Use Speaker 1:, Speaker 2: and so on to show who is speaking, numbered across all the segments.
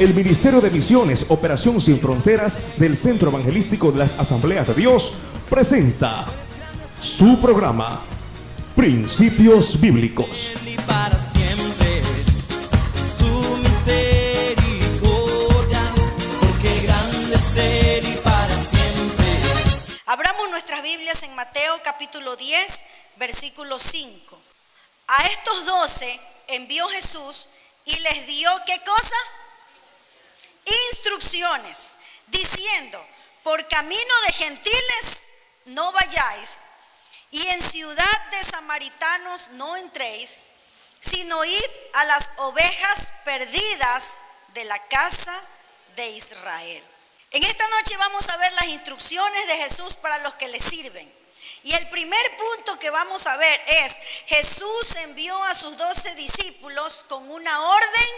Speaker 1: El Ministerio de Misiones, Operación Sin Fronteras del Centro Evangelístico de las Asambleas de Dios presenta su programa Principios Bíblicos.
Speaker 2: Y para siempre es su misericordia, porque grande es Él y para siempre es.
Speaker 3: Abramos nuestras Biblias en Mateo capítulo 10, versículo 5. A estos 12 envió Jesús y les dio, ¿qué cosa? Instrucciones, diciendo: por camino de gentiles no vayáis, y en ciudad de samaritanos no entréis, sino id a las ovejas perdidas de la casa de Israel. En esta noche vamos a ver las instrucciones de Jesús para los que le sirven. Y el primer punto que vamos a ver es: Jesús envió a sus 12 discípulos con una orden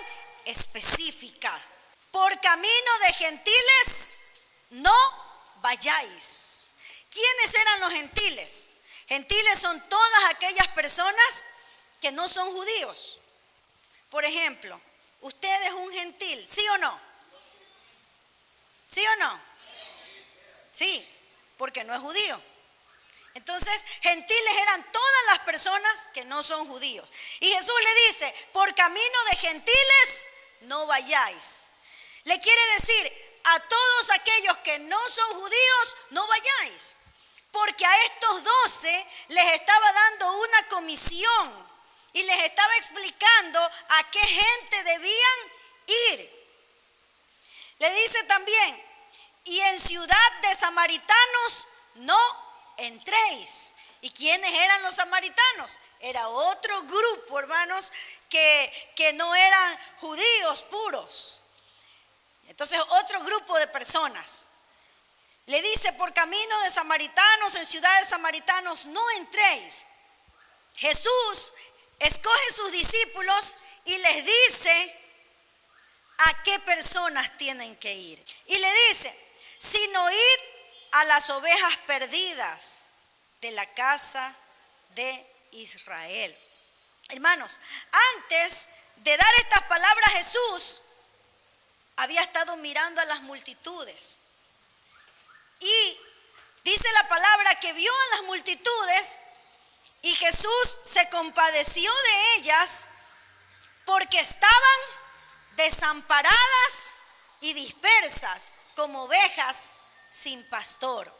Speaker 3: específica. Por camino de gentiles no vayáis. ¿Quiénes eran los gentiles? Gentiles son todas aquellas personas que no son judíos. Por ejemplo, ¿usted es un gentil? ¿Sí o no? ¿Sí o no? Sí, porque no es judío. Entonces, gentiles eran todas las personas que no son judíos. Y Jesús le dice: por camino de gentiles no vayáis. Le quiere decir: a todos aquellos que no son judíos no vayáis. Porque a estos 12 les estaba dando una comisión y les estaba explicando a qué gente debían ir. Le dice también: y en ciudad de samaritanos no entréis. ¿Y quiénes eran los samaritanos? Era otro grupo, hermanos, que no eran judíos puros. Entonces, otro grupo de personas. Le dice: por camino de samaritanos, en ciudad de samaritanos no entréis. Jesús escoge sus discípulos y les dice a qué personas tienen que ir. Y le dice: sino id a las ovejas perdidas de la casa de Israel. Hermanos, antes de dar estas palabras, Jesús había estado mirando a las multitudes. Y dice la palabra que vio a las multitudes y Jesús se compadeció de ellas porque estaban desamparadas y dispersas como ovejas sin pastor.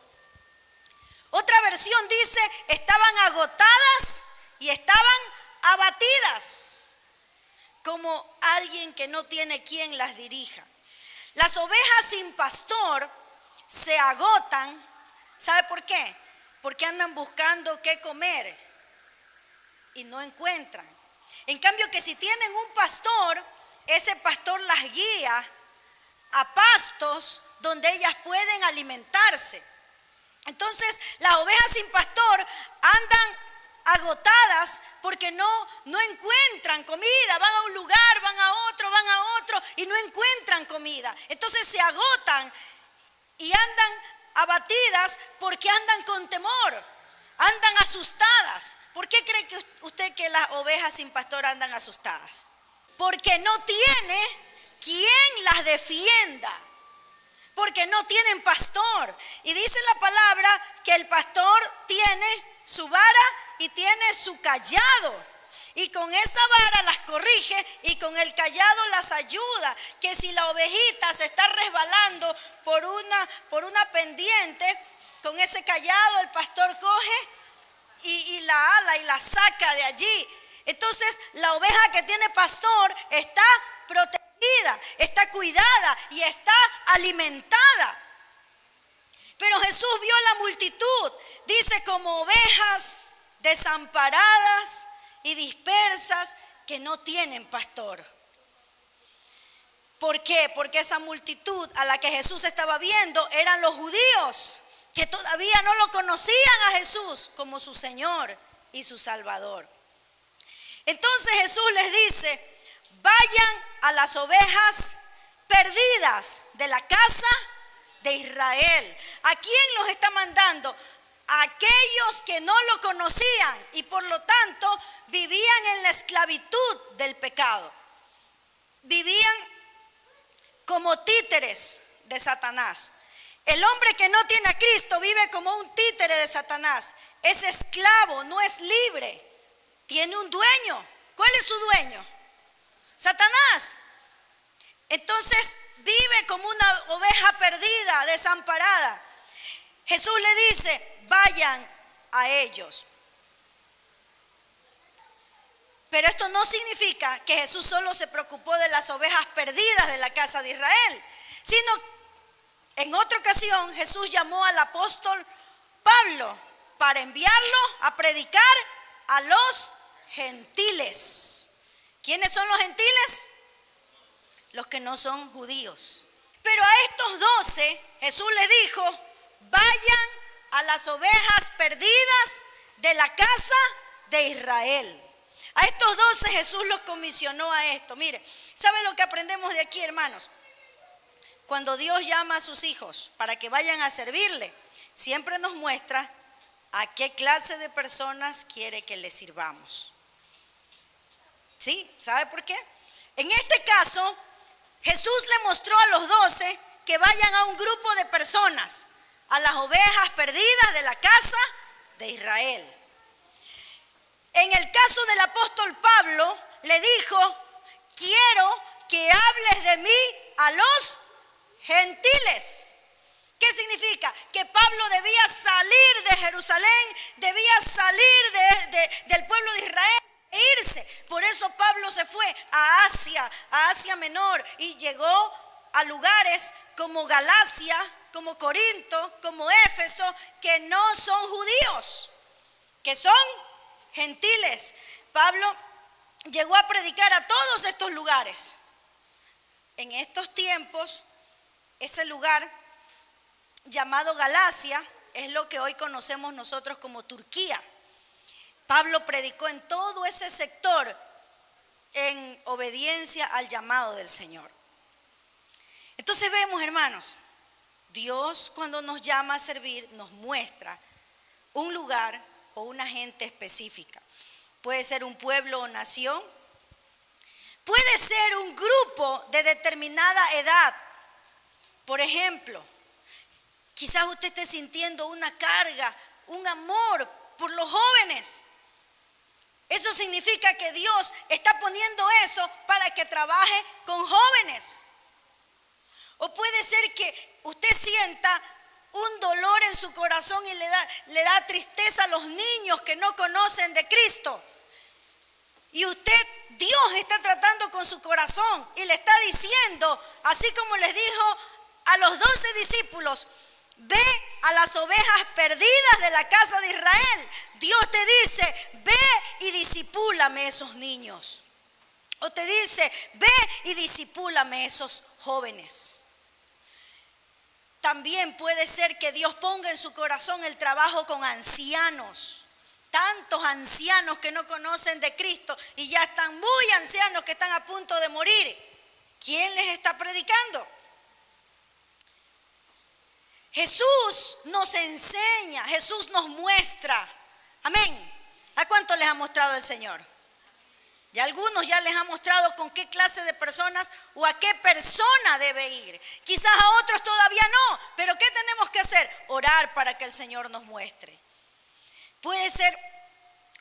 Speaker 3: Otra versión dice: estaban agotadas y estaban abatidas, como alguien que no tiene quien las dirija. Las ovejas sin pastor se agotan. ¿Sabe por qué? Porque andan buscando qué comer y no encuentran. En cambio, que si tienen un pastor, ese pastor las guía a pastos donde ellas pueden alimentarse. Entonces, las ovejas sin pastor andan agotadas porque no encuentran comida. Van a un lugar, van a otro y no encuentran comida. Entonces se agotan y andan abatidas porque andan con temor, andan asustadas. ¿Por qué cree que usted que las ovejas sin pastor andan asustadas? Porque no tiene quien las defienda, porque no tienen pastor. Y dice la palabra que el pastor tiene su vara y tiene su callado. Y con esa vara las corrige y con el callado las ayuda. Que si la ovejita se está resbalando por una pendiente, con ese callado el pastor coge y la ala y la saca de allí. Entonces la oveja que tiene pastor está protegida, está cuidada y está alimentada. Pero Jesús vio la multitud, dice, como ovejas desamparadas y dispersas que no tienen pastor. ¿Por qué? Porque esa multitud a la que Jesús estaba viendo eran los judíos, que todavía no lo conocían a Jesús como su Señor y su Salvador. Entonces Jesús les dice: vayan a las ovejas perdidas de la casa de Israel. ¿A quién los está mandando? A aquellos que no lo conocían y por lo tanto vivían en la esclavitud del pecado. Vivían como títeres de Satanás. El hombre que no tiene a Cristo vive como un títere de Satanás. Es esclavo, no es libre. Tiene un dueño. ¿Cuál es su dueño? Satanás. Entonces vive como una oveja perdida, desamparada. Jesús le dice, vayan a ellos. Pero esto no significa que Jesús solo se preocupó de las ovejas perdidas de la casa de Israel, sino en otra ocasión Jesús llamó al apóstol Pablo para enviarlo a predicar a los gentiles. ¿Quiénes son los gentiles? Los que no son judíos. Pero a estos 12 Jesús le dijo, vayan a las ovejas perdidas de la casa de Israel. A estos 12 Jesús los comisionó a esto. Mire, ¿saben lo que aprendemos de aquí, hermanos? Cuando Dios llama a sus hijos para que vayan a servirle, siempre nos muestra a qué clase de personas quiere que le sirvamos. ¿Sí? ¿Sabe por qué? En este caso, Jesús le mostró a los 12 que vayan a un grupo de personas, a las ovejas perdidas de la casa de Israel. En el caso del apóstol Pablo, le dijo, quiero que hables de mí a los gentiles. ¿Qué significa? Que Pablo debía salir de Jerusalén, debía salir del pueblo de Israel e irse. Por eso Pablo se fue a Asia Menor, y llegó a lugares como Galacia, como Corinto, como Éfeso, que no son judíos, que son gentiles. Pablo llegó a predicar a todos estos lugares. En estos tiempos, ese lugar llamado Galacia es lo que hoy conocemos nosotros como Turquía. Pablo predicó en todo ese sector en obediencia al llamado del Señor. Entonces vemos, hermanos, Dios cuando nos llama a servir nos muestra un lugar o una gente específica. Puede ser un pueblo o nación. Puede ser un grupo de determinada edad. Por ejemplo, quizás usted esté sintiendo una carga, un amor por los jóvenes. Eso significa que Dios está poniendo eso para que trabaje con jóvenes. O puede ser que usted sienta un dolor en su corazón y le da tristeza a los niños que no conocen de Cristo. Y Dios está tratando con su corazón y le está diciendo, así como les dijo a los 12 discípulos, ve a las ovejas perdidas de la casa de Israel. Dios te dice, ve y discipúlame esos niños. O te dice, ve y discipúlame esos jóvenes. También puede ser que Dios ponga en su corazón el trabajo con ancianos. Tantos ancianos que no conocen de Cristo y ya están muy ancianos que están a punto de morir. ¿Quién les está predicando? Jesús nos enseña, Jesús nos muestra. Amén. ¿A cuánto les ha mostrado el Señor? Y a algunos ya les ha mostrado con qué clase de personas o a qué persona debe ir. Quizás a otros todavía no, pero ¿qué tenemos que hacer? Orar para que el Señor nos muestre. Puede ser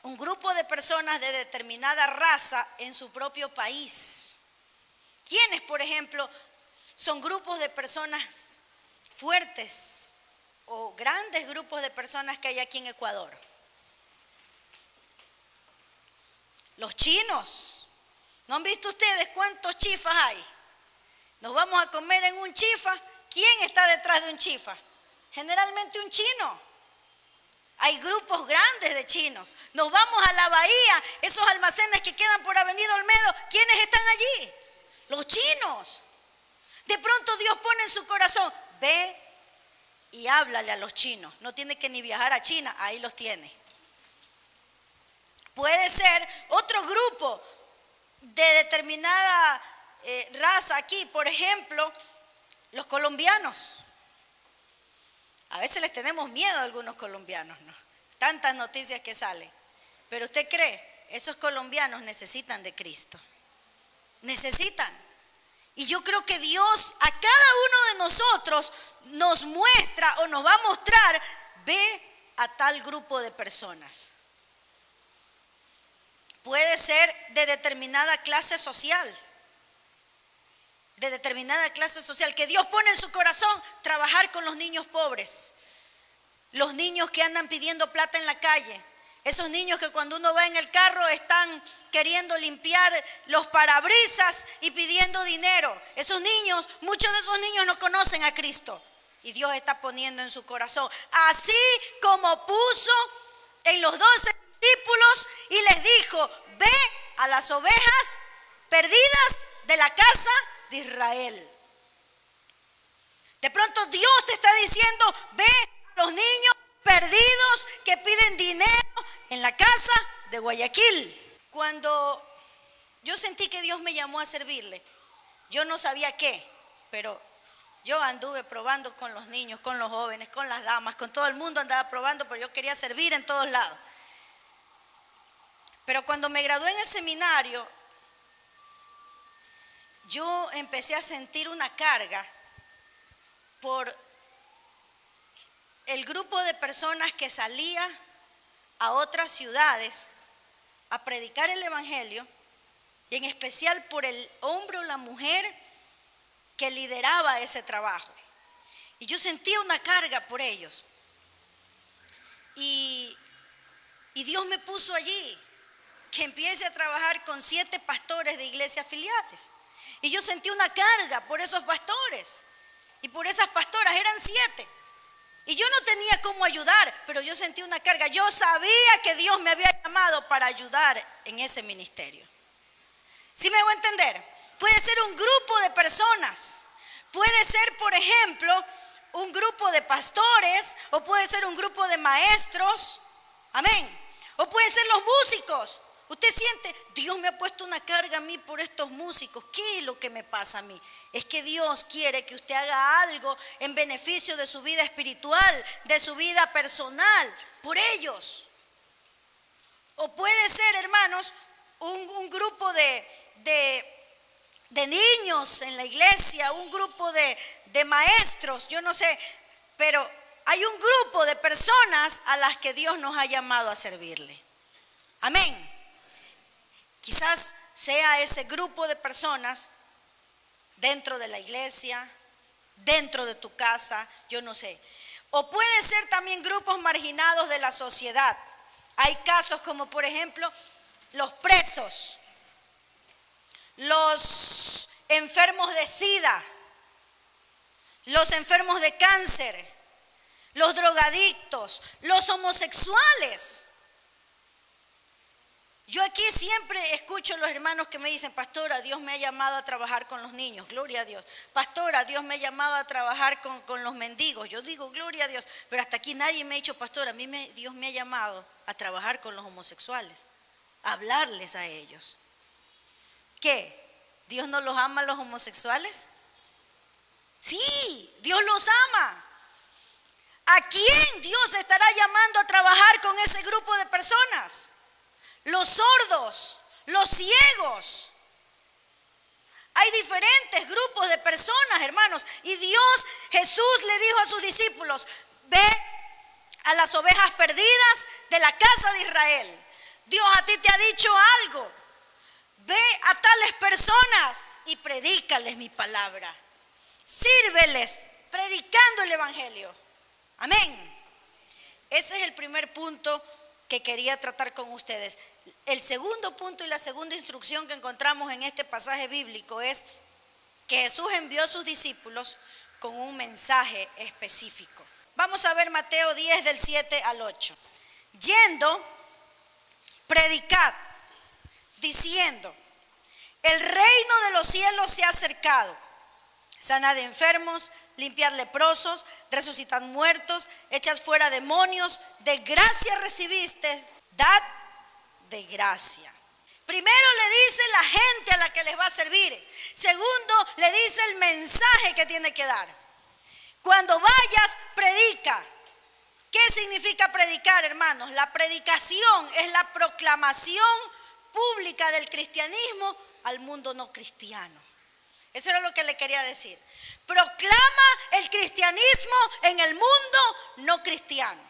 Speaker 3: un grupo de personas de determinada raza en su propio país. ¿Quiénes, por ejemplo, son grupos de personas fuertes o grandes grupos de personas que hay aquí en Ecuador? Los chinos. ¿No han visto ustedes cuántos chifas hay? Nos vamos a comer en un chifa. ¿Quién está detrás de un chifa? Generalmente un chino. Hay grupos grandes de chinos. Nos vamos a la bahía, esos almacenes que quedan por Avenida Olmedo. ¿Quiénes están allí? Los chinos. De pronto Dios pone en su corazón, ve y háblale a los chinos. No tiene que ni viajar a China, ahí los tiene. Puede ser otro grupo de determinada raza aquí, por ejemplo, los colombianos. A veces les tenemos miedo a algunos colombianos, ¿no? Tantas noticias que salen. Pero usted cree, esos colombianos necesitan de Cristo. Necesitan. Y yo creo que Dios a cada uno de nosotros nos muestra o nos va a mostrar, ve a tal grupo de personas. Puede ser de determinada clase social. De determinada clase social, que Dios pone en su corazón trabajar con los niños pobres, los niños que andan pidiendo plata en la calle, esos niños que cuando uno va en el carro están queriendo limpiar los parabrisas y pidiendo dinero. Esos niños, muchos de esos niños no conocen a Cristo y Dios está poniendo en su corazón, así como puso en los 12 discípulos y les dijo: ve a las ovejas perdidas de la casa de Israel. De pronto Dios te está diciendo: ve a los niños perdidos que piden dinero en la casa de Guayaquil. Cuando yo sentí que Dios me llamó a servirle, yo no sabía qué, pero yo anduve probando con los niños, con los jóvenes, con las damas, con todo el mundo andaba probando, pero yo quería servir en todos lados. Pero cuando me gradué en el seminario, yo empecé a sentir una carga por el grupo de personas que salía a otras ciudades a predicar el evangelio, y en especial por el hombre o la mujer que lideraba ese trabajo. Y yo sentía una carga por ellos. Y Dios me puso allí que empiece a trabajar con 7 pastores de iglesias filiales. Y yo sentí una carga por esos pastores y por esas pastoras, eran 7. Y yo no tenía cómo ayudar, pero yo sentí una carga. Yo sabía que Dios me había llamado para ayudar en ese ministerio. ¿Sí me voy a entender? Puede ser un grupo de personas. Puede ser, por ejemplo, un grupo de pastores, o puede ser un grupo de maestros. Amén. O pueden ser los músicos. Usted siente, Dios me ha puesto una carga a mí por estos músicos. ¿Qué es lo que me pasa a mí? Es que Dios quiere que usted haga algo en beneficio de su vida espiritual, de su vida personal, por ellos. O puede ser, hermanos, un grupo de niños en la iglesia, un grupo de maestros, yo no sé, pero hay un grupo de personas a las que Dios nos ha llamado a servirle. Amén. Quizás sea ese grupo de personas dentro de la iglesia, dentro de tu casa, yo no sé. O puede ser también grupos marginados de la sociedad. Hay casos como, por ejemplo, los presos, los enfermos de SIDA, los enfermos de cáncer, los drogadictos, los homosexuales. Yo aquí siempre escucho a los hermanos que me dicen: pastora, Dios me ha llamado a trabajar con los niños, gloria a Dios. Pastora, Dios me ha llamado a trabajar con los mendigos. Yo digo, gloria a Dios, pero hasta aquí nadie me ha dicho: pastora, Dios me ha llamado a trabajar con los homosexuales, a hablarles a ellos. ¿Qué? ¿Dios no los ama a los homosexuales? Sí, Dios los ama. ¿A quién Dios estará llamando a trabajar con ese grupo de personas? Los sordos, los ciegos. Hay diferentes grupos de personas, hermanos. Y Jesús le dijo a sus discípulos: ve a las ovejas perdidas de la casa de Israel. Dios a ti te ha dicho algo. Ve a tales personas y predícales mi palabra. Sírveles predicando el evangelio. Amén. Ese es el primer punto que quería tratar con ustedes. El segundo punto y la segunda instrucción que encontramos en este pasaje bíblico es que Jesús envió a sus discípulos con un mensaje específico. Vamos a ver Mateo 10 del 7 al 8. Yendo, predicad, diciendo: el reino de los cielos se ha acercado. Sanad enfermos, limpiad leprosos, resucitad muertos, echad fuera demonios. De gracia recibiste, dad de gracia. Primero le dice la gente a la que les va a servir. Segundo, le dice el mensaje que tiene que dar. Cuando vayas, predica. ¿Qué significa predicar, hermanos? La predicación es la proclamación pública del cristianismo al mundo no cristiano. Eso era lo que le quería decir. Proclama el cristianismo en el mundo no cristiano.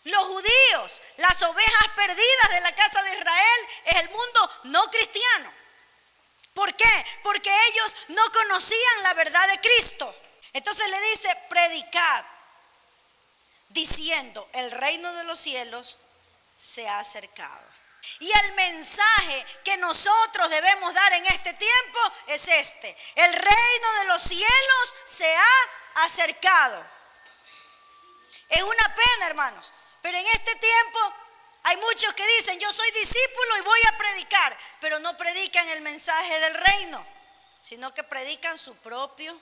Speaker 3: Los judíos, las ovejas perdidas de la casa de Israel, es el mundo no cristiano. ¿Por qué? Porque ellos no conocían la verdad de Cristo. Entonces le dice, predicad, diciendo, el reino de los cielos se ha acercado. Y el mensaje que nosotros debemos dar en este tiempo es este: el reino de los cielos se ha acercado. Es una pena, hermanos, pero en este tiempo hay muchos que dicen, yo soy discípulo y voy a predicar, pero no predican el mensaje del reino, sino que predican su propio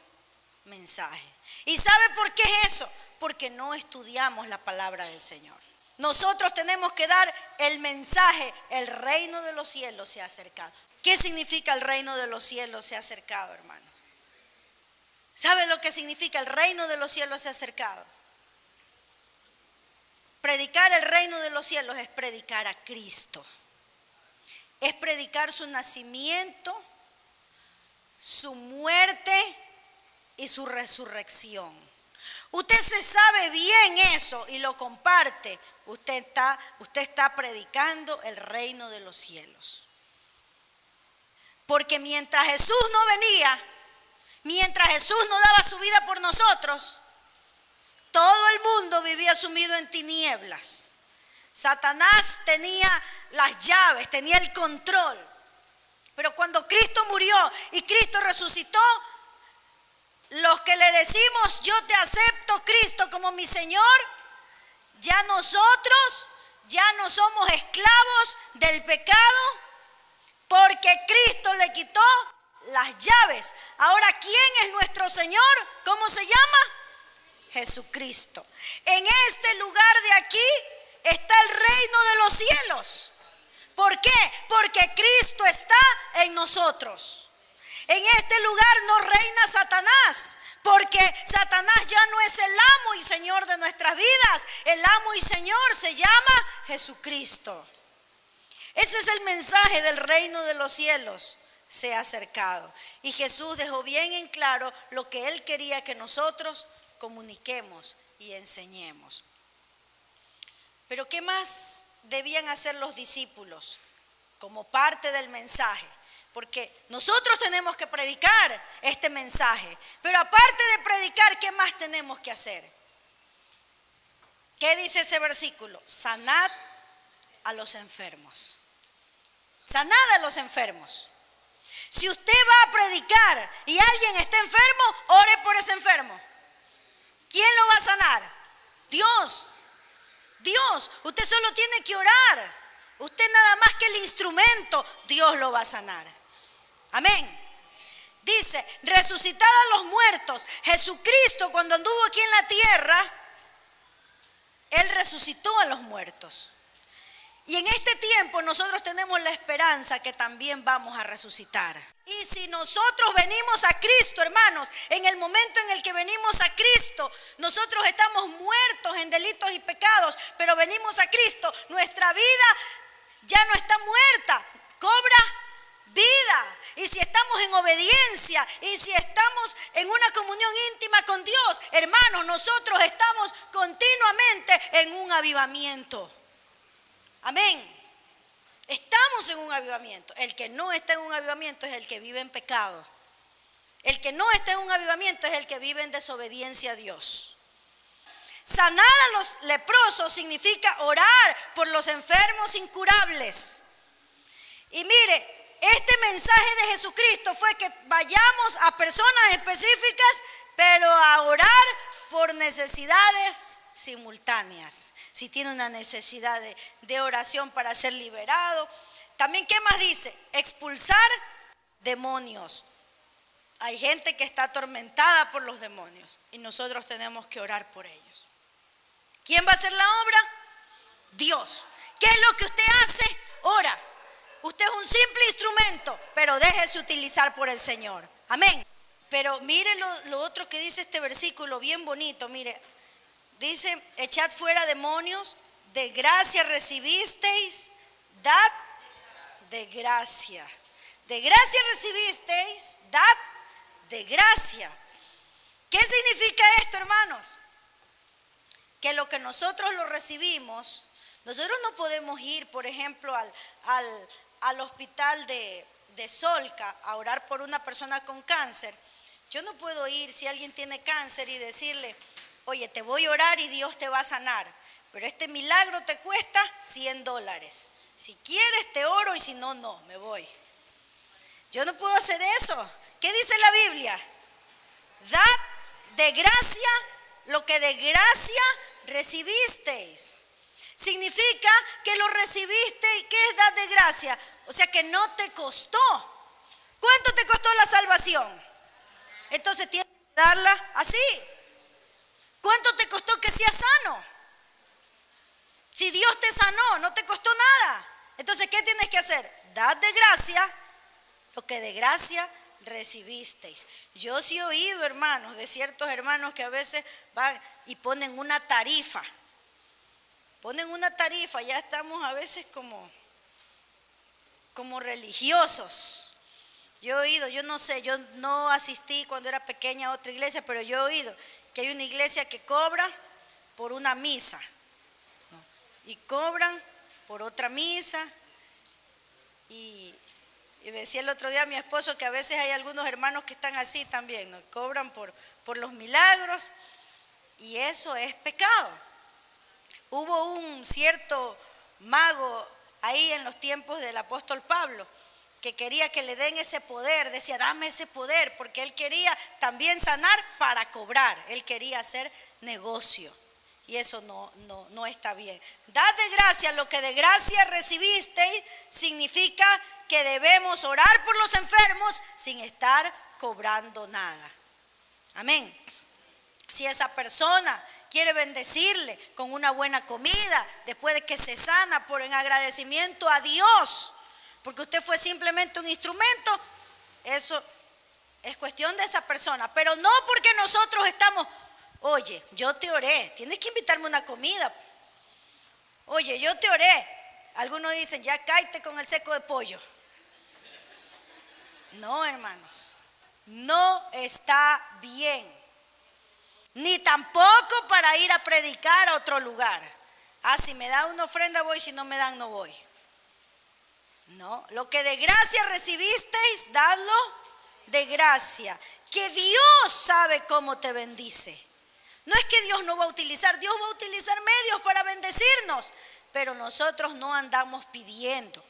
Speaker 3: mensaje. ¿Y sabe por qué es eso? Porque no estudiamos la palabra del Señor. Nosotros tenemos que dar el mensaje, el reino de los cielos se ha acercado. ¿Qué significa el reino de los cielos se ha acercado, hermanos? ¿Sabe lo que significa el reino de los cielos se ha acercado? Predicar el reino de los cielos es predicar a Cristo. Es predicar su nacimiento, su muerte y su resurrección. Usted se sabe bien eso y lo comparte. Usted está predicando el reino de los cielos. Porque mientras Jesús no venía, mientras Jesús no daba su vida por nosotros, todo el mundo vivía sumido en tinieblas. Satanás tenía las llaves, tenía el control. Pero cuando Cristo murió y Cristo resucitó, los que le decimos, yo te acepto, Cristo, como mi Señor, ya nosotros ya no somos esclavos del pecado, porque Cristo le quitó las llaves. Ahora, ¿quién es nuestro Señor? ¿Cómo se llama? Jesucristo. En este lugar de aquí está el reino de los cielos. ¿Por qué? Porque Cristo está en nosotros. En este lugar no reina Satanás, porque Satanás ya no es el amo y Señor de nuestras vidas. El amo y Señor se llama Jesucristo. Ese es el mensaje del reino de los cielos se ha acercado. Y Jesús dejó bien en claro lo que Él quería que nosotros comuniquemos y enseñemos. Pero ¿qué más debían hacer los discípulos como parte del mensaje? Porque nosotros tenemos que predicar este mensaje. Pero aparte de predicar, ¿qué más tenemos que hacer? ¿Qué dice ese versículo? Sanad a los enfermos. Sanad a los enfermos. Si usted va a predicar y alguien está enfermo, ore por ese enfermo. ¿Quién lo va a sanar? Dios. Dios. Usted solo tiene que orar. Usted nada más que el instrumento, Dios lo va a sanar. Amén. Dice, resucitad a los muertos. Jesucristo, cuando anduvo aquí en la tierra, Él resucitó a los muertos. Y en este tiempo nosotros tenemos la esperanza que también vamos a resucitar. Y si nosotros venimos a Cristo, hermanos, en el momento en el que venimos a Cristo, nosotros estamos muertos en delitos y pecados, pero venimos a Cristo, nuestra vida ya no está muerta, cobra vida. Y si estamos en obediencia y si estamos en una comunión íntima con Dios, hermanos, nosotros estamos continuamente en un avivamiento. Amén. Estamos en un avivamiento. El que no está en un avivamiento es el que vive en pecado. El que no está en un avivamiento es el que vive en desobediencia a Dios. Sanar a los leprosos significa orar por los enfermos incurables. Y mire, este mensaje de Jesucristo fue que vayamos a personas específicas, pero a orar por necesidades simultáneas. Si tiene una necesidad de oración para ser liberado. También, ¿qué más dice? Expulsar demonios. Hay gente que está atormentada por los demonios y nosotros tenemos que orar por ellos. ¿Quién va a hacer la obra? Dios. ¿Qué es lo que usted hace? Ora. Usted es un simple instrumento, pero déjese utilizar por el Señor. Amén. Pero mire lo otro que dice este versículo, bien bonito. Mire, dice, echad fuera demonios, de gracia recibisteis, dad de gracia. De gracia recibisteis, dad de gracia. ¿Qué significa esto, hermanos? Que lo que nosotros lo recibimos, nosotros no podemos ir, por ejemplo, al hospital de Solca a orar por una persona con cáncer. Yo no puedo ir si alguien tiene cáncer y decirle, oye, te voy a orar y Dios te va a sanar, pero este milagro te cuesta $100. Si quieres te oro y si no, no, me voy. Yo no puedo hacer eso. ¿Qué dice la Biblia? Dad de gracia lo que de gracia recibisteis. Significa que lo recibiste. ¿Y qué es dar de gracia? O sea que no te costó. ¿Cuánto te costó la salvación? Entonces tienes que darla así. ¿Cuánto te costó que seas sano? Si Dios te sanó, no te costó nada. Entonces, ¿qué tienes que hacer? Dad de gracia lo que de gracia recibisteis. Yo sí he oído, hermanos, de ciertos hermanos que a veces van y ponen una tarifa. Ya estamos a veces como religiosos. Yo he oído, yo no sé, yo no asistí cuando era pequeña a otra iglesia, pero yo he oído que hay una iglesia que cobra por una misa, ¿no? Y cobran por otra misa. Y decía el otro día a mi esposo que a veces hay algunos hermanos que están así también, ¿no? Cobran por los milagros, y eso es pecado. Hubo un cierto mago ahí en los tiempos del apóstol Pablo que quería que le den ese poder, decía, dame ese poder, porque él quería también sanar para cobrar, él quería hacer negocio, y eso no está bien. Dad de gracia lo que de gracia recibisteis, significa que debemos orar por los enfermos sin estar cobrando nada. Amén. Si esa persona quiere bendecirle con una buena comida después de que se sana por en agradecimiento a Dios, porque usted fue simplemente un instrumento, eso es cuestión de esa persona, pero no porque nosotros estamos, oye, yo te oré, tienes que invitarme una comida. Oye, yo te oré. Algunos dicen, ya cáete con el seco de pollo. No, hermanos, no está bien. Ni tampoco para ir a predicar a otro lugar. Si me da una ofrenda voy, si no me dan no voy. No, lo que de gracia recibisteis, dadlo de gracia. Que Dios sabe cómo te bendice. No es que Dios no va a utilizar, Dios va a utilizar medios para bendecirnos, pero nosotros no andamos pidiendo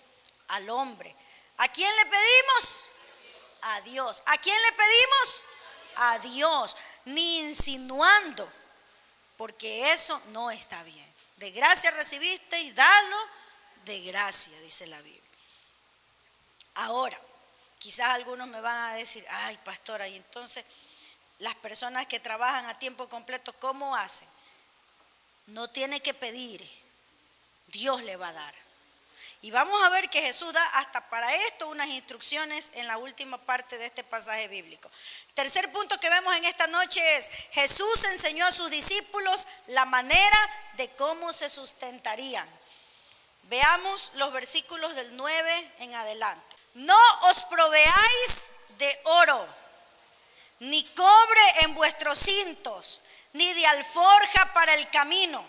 Speaker 3: al hombre. ¿A quién le pedimos? A Dios. ¿A quién le pedimos? A Dios. Ni insinuando, porque eso no está bien. De gracia recibisteis, dadlo de gracia, dice la Biblia. Ahora, quizás algunos me van a decir, ay, pastora, y entonces las personas que trabajan a tiempo completo, ¿cómo hacen? No tiene que pedir, Dios le va a dar. Y vamos a ver que Jesús da hasta para esto unas instrucciones en la última parte de este pasaje bíblico. Tercer punto que vemos en esta noche es, Jesús enseñó a sus discípulos la manera de cómo se sustentarían. Veamos los versículos del 9 en adelante. No os proveáis de oro, ni cobre en vuestros cintos, ni de alforja para el camino,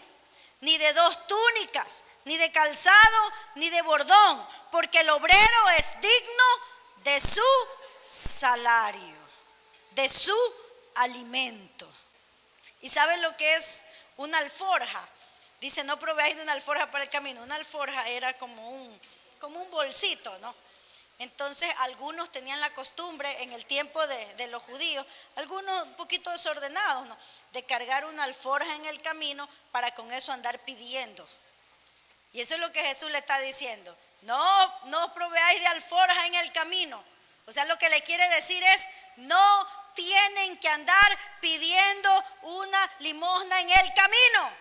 Speaker 3: ni de 2 túnicas, ni de calzado, ni de bordón, porque el obrero es digno de su salario, de su alimento. ¿Y saben lo que es una alforja? Dice, no proveáis de una alforja para el camino. Una alforja era como un bolsito, ¿no? Entonces algunos tenían la costumbre en el tiempo de los judíos, algunos un poquito desordenados, ¿no?, de cargar una alforja en el camino para con eso andar pidiendo. Y eso es lo que Jesús le está diciendo. No os proveáis de alforja en el camino. O sea, lo que le quiere decir es, no tienen que andar pidiendo una limosna en el camino.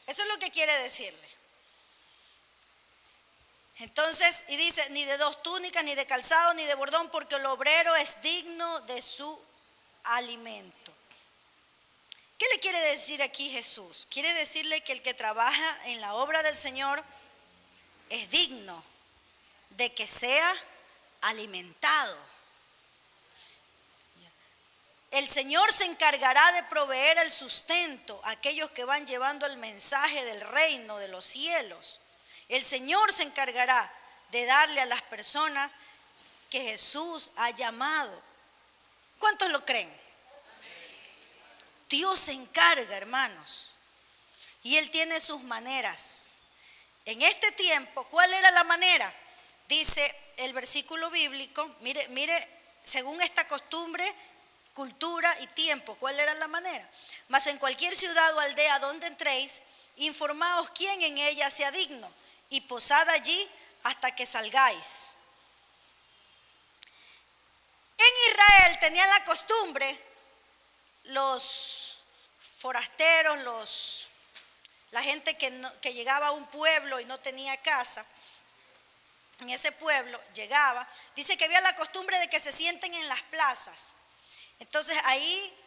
Speaker 3: Eso es lo que quiere decirle. Entonces, y dice, ni de 2 túnicas, ni de calzado, ni de bordón, porque el obrero es digno de su alimento. ¿Qué le quiere decir aquí Jesús? Quiere decirle que el que trabaja en la obra del Señor es digno de que sea alimentado. El Señor se encargará de proveer el sustento a aquellos que van llevando el mensaje del reino de los cielos. El Señor se encargará de darle a las personas que Jesús ha llamado. ¿Cuántos lo creen? Dios se encarga, hermanos, y Él tiene sus maneras. En este tiempo, ¿cuál era la manera? Dice el versículo bíblico, mire, según esta costumbre, cultura y tiempo, ¿cuál era la manera? Mas en cualquier ciudad o aldea donde entréis, informaos quién en ella sea digno, y posad allí hasta que salgáis. En Israel tenían la costumbre, los forasteros, la gente que llegaba a un pueblo y no tenía casa, en ese pueblo llegaba, dice que había la costumbre de que se sienten en las plazas. Entonces ahí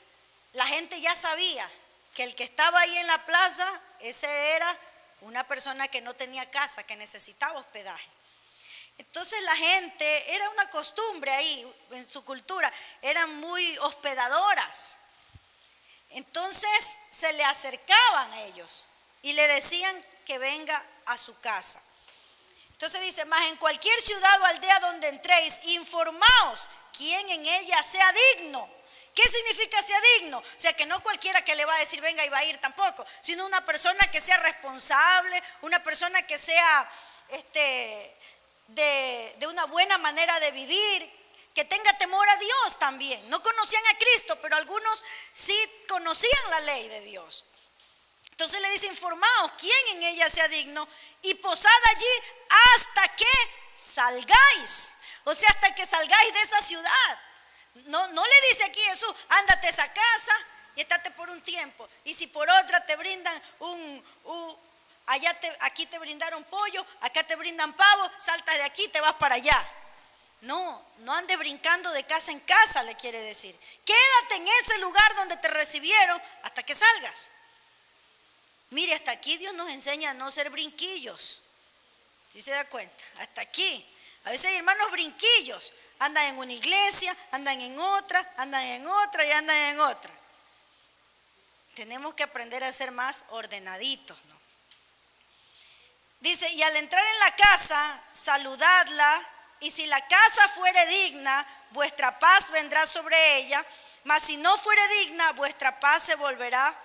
Speaker 3: la gente ya sabía que el que estaba ahí en la plaza, ese era una persona que no tenía casa, que necesitaba hospedaje. Entonces la gente, era una costumbre ahí, en su cultura, eran muy hospedadoras. Entonces se le acercaban a ellos y le decían que venga a su casa. Entonces dice, mas en cualquier ciudad o aldea donde entréis, informaos quién en ella sea digno. ¿Qué significa sea digno? O sea, que no cualquiera que le va a decir venga y va a ir tampoco, sino una persona que sea responsable, una persona que sea de una buena manera de vivir, que tenga temor a Dios también. No conocían a Cristo, pero algunos sí conocían la ley de Dios. Entonces le dice, informaos quién en ella sea digno y posad allí hasta que salgáis. O sea, hasta que salgáis de esa ciudad. No le dice aquí Jesús, ándate a esa casa y estate por un tiempo. Y si por otra te brindan aquí te brindaron pollo, acá te brindan pavo, saltas de aquí y te vas para allá. No ande brincando de casa en casa, le quiere decir. Quédate en ese lugar donde te recibieron hasta que salgas. Mire, hasta aquí Dios nos enseña a no ser brinquillos. ¿Sí se da cuenta? Hasta aquí. A veces hay hermanos brinquillos. Andan en una iglesia, andan en otra y andan en otra. Tenemos que aprender a ser más ordenaditos, ¿no? Dice, y al entrar en la casa, saludadla, y si la casa fuere digna, vuestra paz vendrá sobre ella, mas si no fuere digna, vuestra paz se volverá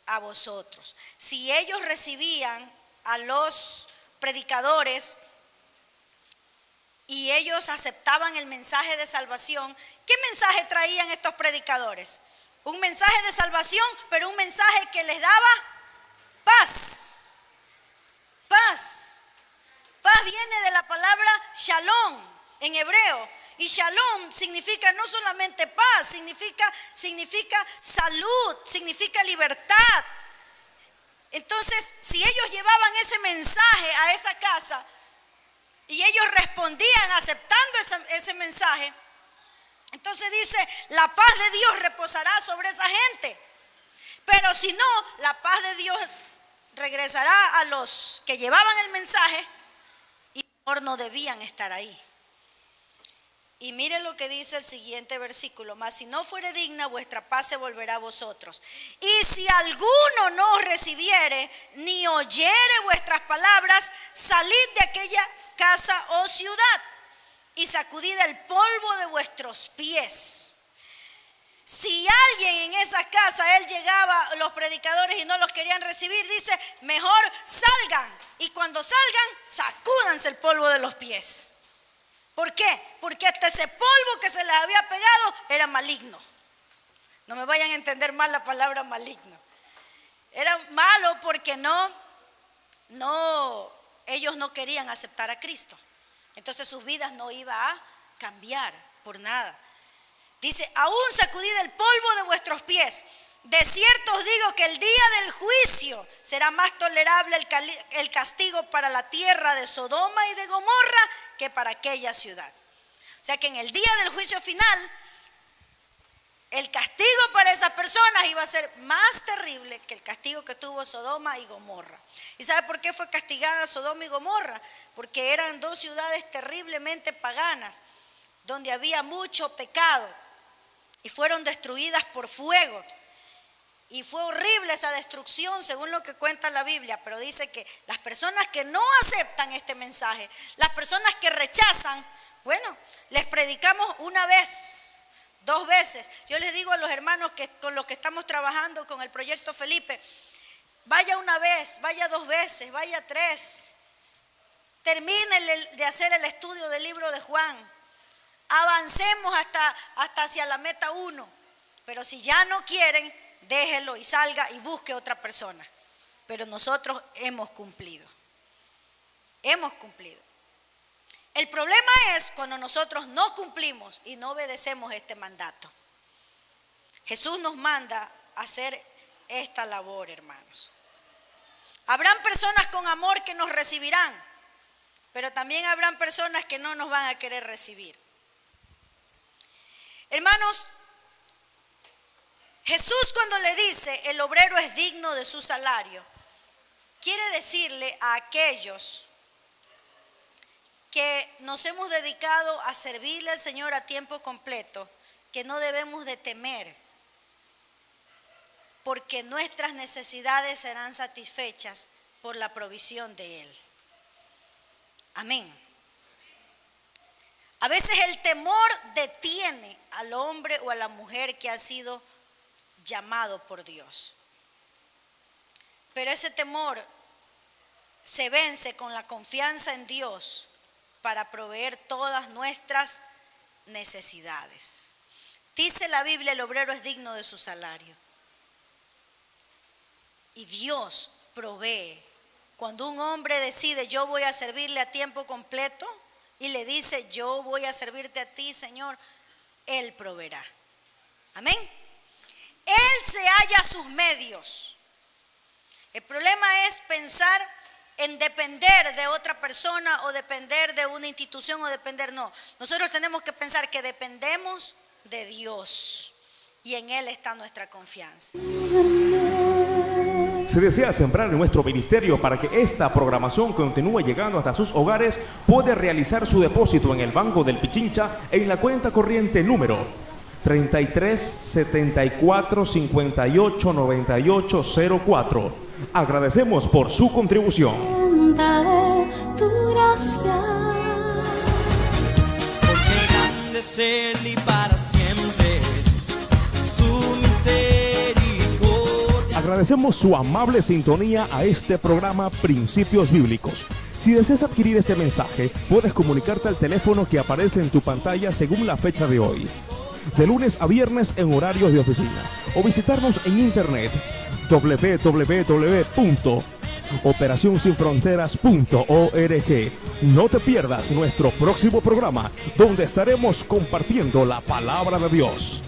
Speaker 3: a vosotros. Si ellos recibían a los predicadores y ellos aceptaban el mensaje de salvación, ¿qué mensaje traían estos predicadores? Un mensaje de salvación, pero un mensaje que les daba paz. Paz. Paz viene de la palabra shalom en hebreo. Y shalom significa no solamente paz, significa salud, significa libertad. Entonces, si ellos llevaban ese mensaje a esa casa y ellos respondían aceptando ese mensaje, entonces dice, la paz de Dios reposará sobre esa gente. Pero si no, la paz de Dios regresará a los que llevaban el mensaje y mejor no debían estar ahí. Y mire lo que dice el siguiente versículo, mas si no fuere digna, vuestra paz se volverá a vosotros. Y si alguno no os recibiere, ni oyere vuestras palabras, salid de aquella casa o ciudad y sacudid el polvo de vuestros pies. Si alguien en esa casa, él llegaba, los predicadores, y no los querían recibir, dice, mejor salgan. Y cuando salgan, sacúdanse el polvo de los pies. ¿Por qué? Porque hasta ese polvo que se les había pegado era maligno. No me vayan a entender mal la palabra maligno. Era malo porque ellos no querían aceptar a Cristo. Entonces sus vidas no iban a cambiar por nada. Dice, aún sacudid el polvo de vuestros pies. De cierto os digo que el día del juicio será más tolerable el castigo para la tierra de Sodoma y de Gomorra que para aquella ciudad. O sea que en el día del juicio final, el castigo para esas personas iba a ser más terrible que el castigo que tuvo Sodoma y Gomorra. ¿Y sabe por qué fue castigada Sodoma y Gomorra? Porque eran dos ciudades terriblemente paganas, donde había mucho pecado, y fueron destruidas por fuego. Y fue horrible esa destrucción según lo que cuenta la Biblia, pero dice que las personas que no aceptan este mensaje, las personas que rechazan, bueno, les predicamos una vez, 2 veces. Yo les digo a los hermanos que con los que estamos trabajando con el proyecto Felipe, vaya una vez, vaya 2 veces, vaya 3. Termine de hacer el estudio del libro de Juan. Avancemos hasta hacia la meta 1. Pero si ya no quieren, déjelo y salga y busque otra persona. Pero nosotros hemos cumplido. Hemos cumplido. El problema es cuando nosotros no cumplimos y no obedecemos este mandato. Jesús nos manda a hacer esta labor, hermanos. Habrán personas con amor que nos recibirán, pero también habrán personas que no nos van a querer recibir. Hermanos, Jesús cuando le dice el obrero es digno de su salario, quiere decirle a aquellos que nos hemos dedicado a servirle al Señor a tiempo completo, que no debemos de temer, porque nuestras necesidades serán satisfechas por la provisión de Él. Amén. A veces el temor detiene al hombre o a la mujer que ha sido llamado por Dios. Pero ese temor se vence con la confianza en Dios para proveer todas nuestras necesidades. Dice la Biblia, el obrero es digno de su salario. Y Dios provee. Cuando un hombre decide, yo voy a servirle a tiempo completo, y le dice, yo voy a servirte a ti, Señor, Él proveerá. Amén. Él se halla a sus medios. El problema es pensar en depender de otra persona o depender de una institución o depender, no. Nosotros tenemos que pensar que dependemos de Dios y en Él está nuestra confianza.
Speaker 1: Si desea sembrar en nuestro ministerio para que esta programación continúe llegando hasta sus hogares, puede realizar su depósito en el Banco del Pichincha en la cuenta corriente número 33 74 58 98 04. Agradecemos por su contribución.
Speaker 2: Tu gracia, porque grande es Él y para siempre es su misericordia.
Speaker 1: Agradecemos su amable sintonía a este programa Principios Bíblicos. Si deseas adquirir este mensaje, puedes comunicarte al teléfono que aparece en tu pantalla según la fecha de hoy, de lunes a viernes en horarios de oficina, o visitarnos en internet www.operacionsinfronteras.org. No te pierdas nuestro próximo programa, donde estaremos compartiendo la palabra de Dios.